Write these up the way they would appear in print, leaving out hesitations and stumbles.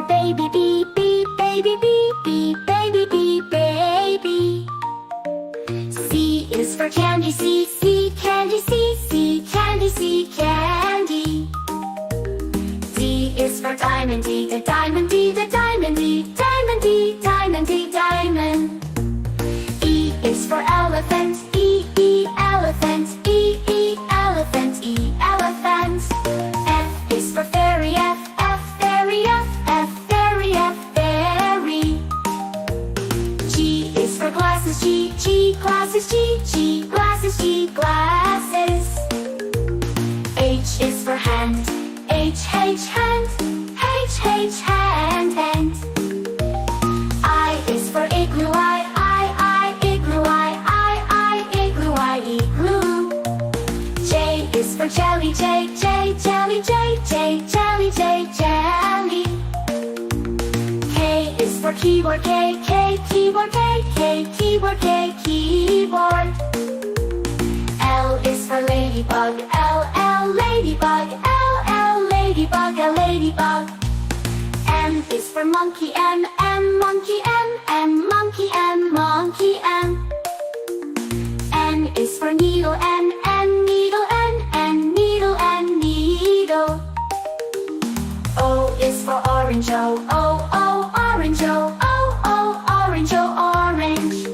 baby, beep, beep, baby, beep, beep, baby, beep, baby. C is for candy, C, C, candy, C, C, candy, C, candy. D is for diamond, D, the diamond, D, the diamond, D, diamond, D, diamond, D, diamond. E is for elephant, E, E, elephant, E, E, elephant, E, elephant. F is for fairy, F, F, fairy, F, F, fairy, F, fairy. G is for glasses, G, G, glasses, G, G, glasses, G, glasses. H is for hand, H, H, hand, H, H, hand, hand. I is for igloo, I, igloo, I, igloo, I, igloo. J is for jelly, J, J, jelly, J, J, jelly, J, jelly. K is for keyboard, K, K, keyboard, K, K, keyboard, K, keyboard. L is for ladybug, L, L, ladybug, L, L, ladybug, L, ladybug. M is for monkey, M, M, monkey, M, M, monkey, M, monkey, M. N is for needle, N, N, needle, N, N, needle, N, needle. O is for orange, O, O, O, orange, O, O, O, orange, O, orange.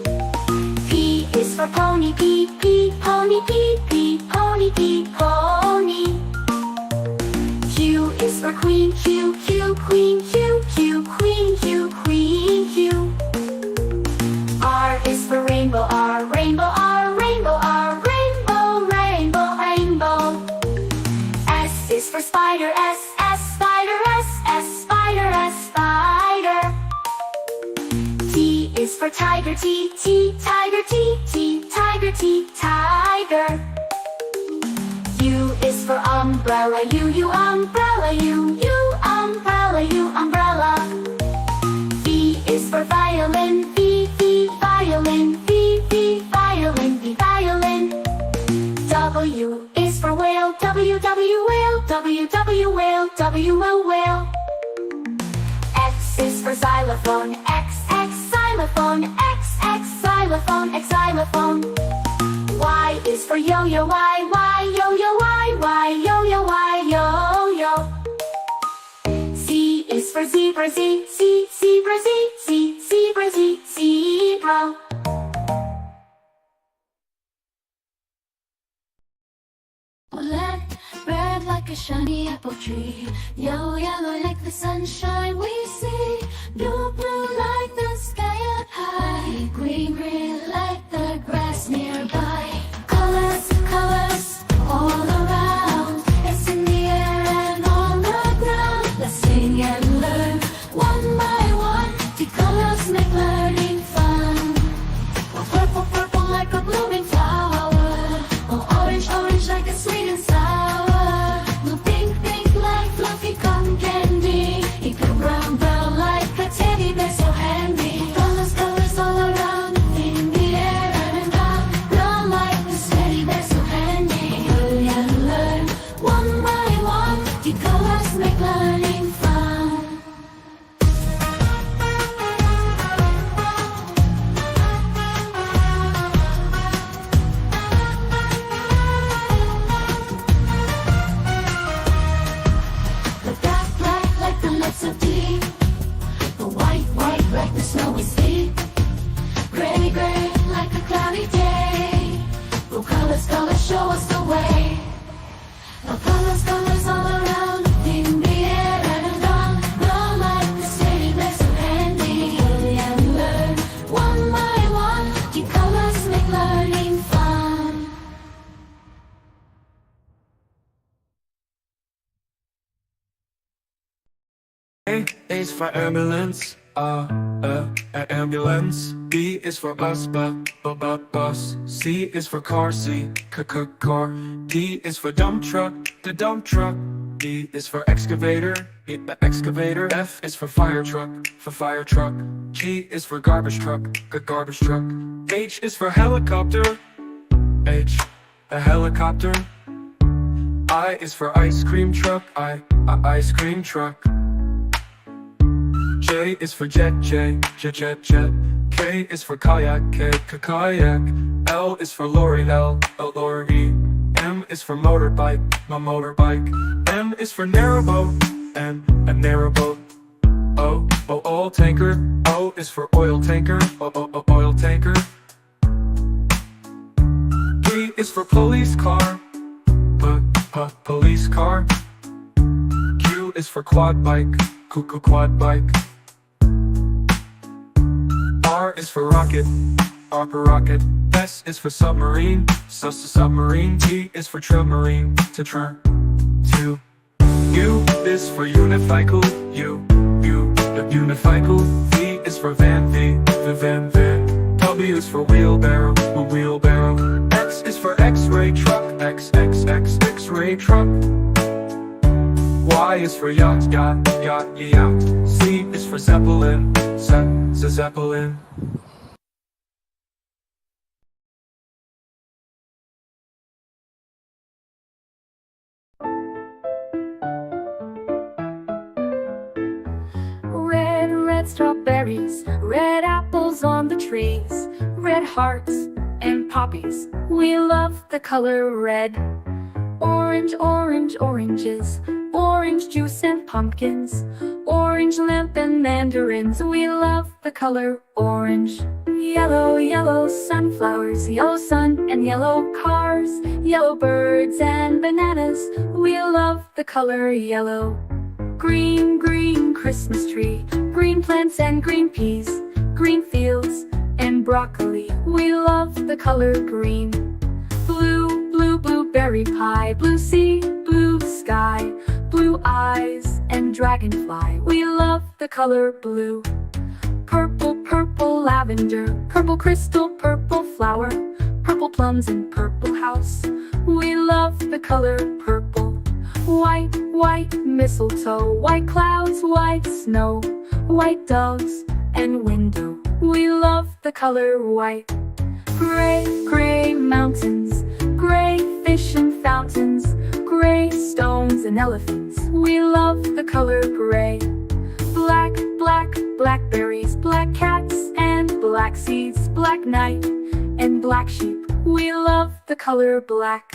P is for pony, P, P, pony, P, P, pony, P, pony. Q is for queen, Q, Q, queen, Q, Q, queen, Q, queen, Q. R is for rainbow, R, rainbow, R, rainbow, R, rainbow, rainbow, rainbow. S is for spider, S, S, spider, S, S, spider, S, spider. T is for tiger, T, T, tiger, T, T, tiger, T, tiger. U is for umbrella, U, umbrella, U, umbrella, U, umbrella. V is for violin, V, V, violin, V, V, violin, V, violin. W is for whale, W, W, whale, W, W, whale, W, whale. X is for xylophone, X, X, xylophone, X, X, xylophone, X, xylophone. Y is for yo-yo, Y, Y, yo-yo, Y, Y, yo-yo, Y, yo-yo. Z is for zebra, Z, Z, zebra, Z, Z, zebra, Z, zebra. Black, red like a shiny apple tree. Yellow, yellow like the sunshine we see. Blue, blue like the sky up high. Green, green like the grass nearby. Colors, colors all around. It's in the air and on the ground. Let's sing and learn one by one. The colors make learning fun. Oh, purple, purple like a blooming flower. Oh, orange, orange like a sweet and sour. Blue, pink, pink like fluffy cotton candy. Eco brown, brown like a teddy bear so handy. Colors, colors all around in the air and around. Brown like this teddy bear so handy. Hurry and learn one by one. The colors make learning fun. The black, black like the lips of tea. The white, white like the snowy sea. Gray, gray like a cloudy day. Blue colors, colors show us the way. The colors, colors all around in the air and around. Brown like the teddy bear so handy. Hurry and learn one by one. The colors make learning fun. A is for ambulance, ambulance. B is for bus, bus. C is for car, C, car. D is for dump truck, the dump truck. E is for excavator, the excavator. F is for fire truck, G is for garbage truck, garbage truck. H is for helicopter, H, a helicopter. I is for ice cream truck, ice cream truck. J is for jet, jet. K is for kayak, kayak. L is for lorry, lorry. M is for motorbike, motorbike. N is for narrowboat, a narrowboat. O, oil tanker. O is for oil tanker, oil tanker. P is for police car, police car. Q is for quad bike, quad bike. R is for rocket, rocket. S is for submarine, submarine. T is for submarine, to. U is for unicycle, unicycle. V is for van, van. W is for wheelbarrow, wheelbarrow. X is for X-ray truck, X-ray truck. Y is for yacht, yacht. Z is for zeppelin, zeppelin. Red strawberries, red apples on the trees, red hearts and poppies. We love the color red. Orange, oranges, orange juice and pumpkins, orange lamp and mandarins. We love the color orange. Yellow sunflowers, yellow sun and yellow cars, yellow birds and bananas. We love the color yellow. Green Christmas tree, green plants and green peas, green fields and broccoli. We love the color green. Blue blueberry pie, blue sea, blue sky, blue eyes and dragonfly. We love the color blue. Purple lavender, purple crystal, purple flower, purple plums and purple house. We love the color purple. White mistletoe, white clouds, white snow, white doves and window. We love the color white. Gray mountains, gray fish and fountains, gray stones and elephants. We love the color gray. Blackberries, black cats and black seeds, black night and black sheep. We love the color black.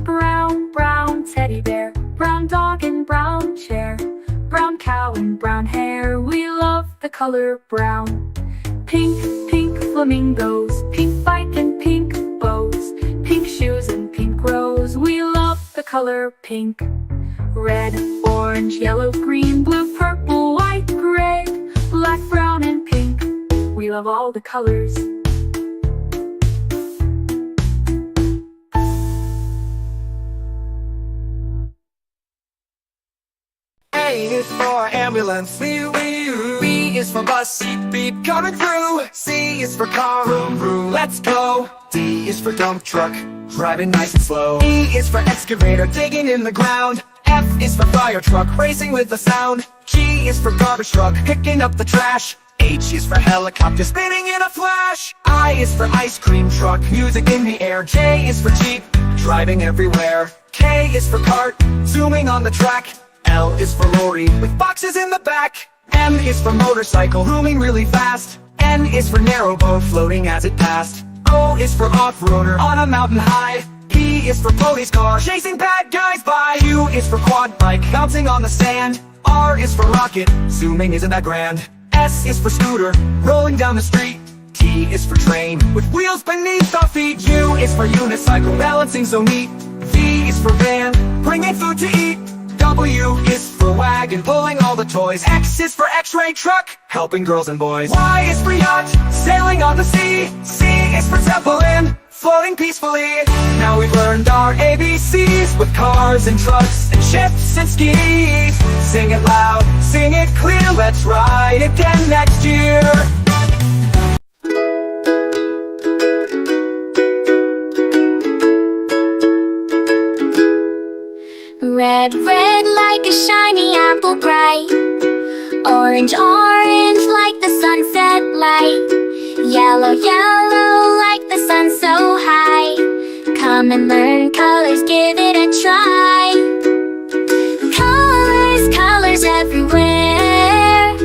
Brown teddy bear, brown dog and brown chair, brown cow and brown hair. We love the color brown. Pink flamingos, pink bike and pink bows, pink shoes and pink rose. We love the color pink. Red, orange, yellow, green, blue, purple, white, gray, black, brown and pink. We love all the colors. A is for ambulance, B is for bus, beep coming through. C is for car, vroom, let's go. D is for dump truck, driving nice and slow. E is for excavator, digging in the ground. F is for fire truck, racing with the sound. G is for garbage truck, picking up the trash. H is for helicopter, spinning in a flash. I is for ice cream truck, music in the air. J is for jeep, driving everywhere. K is for cart, zooming on the track. L is for lorry, with boxes in the back. M is for motorcycle, zooming really fast. N is for narrowboat, floating as it passed. O is for off-roader, on a mountain high. P is for police car, chasing bad guys by. Q is for quad bike, bouncing on the sand. R is for rocket, zooming isn't that grand. S is for scooter, rolling down the street. T is for train, with wheels beneath our feet. U is for unicycle, balancing so neat. V is for van, bringing food to eat. W is for wagon, pulling all the toys. X is for X-ray truck, helping girls and boys. Y is for yacht, sailing on the sea. C is for zeppelin, floating peacefully. Now we've learned our ABCs, with cars and trucks and ships and skis. Sing it loud, sing it clear, let's ride again next year. Red like a shiny apple bright. Orange like the sunset light. Yellow like the sun so high. Come and learn colors, give it a try. Colors everywhere.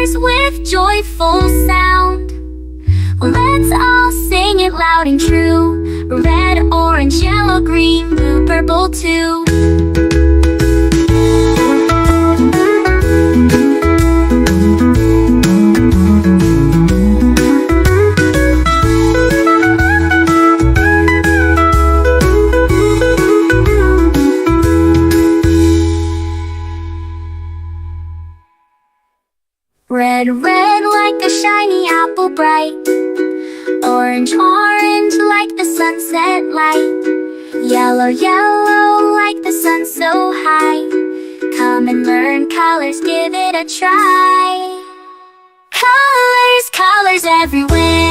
colors with joyful sound. Let's all sing it loud and true. Red, orange, yellow, green, blue, purple too. Red, red like a shiny apple bright. Orange, orange like the sunset light. Yellow, yellow like the sun so high. Come and learn colors, give it a try. Colors, colors everywhere.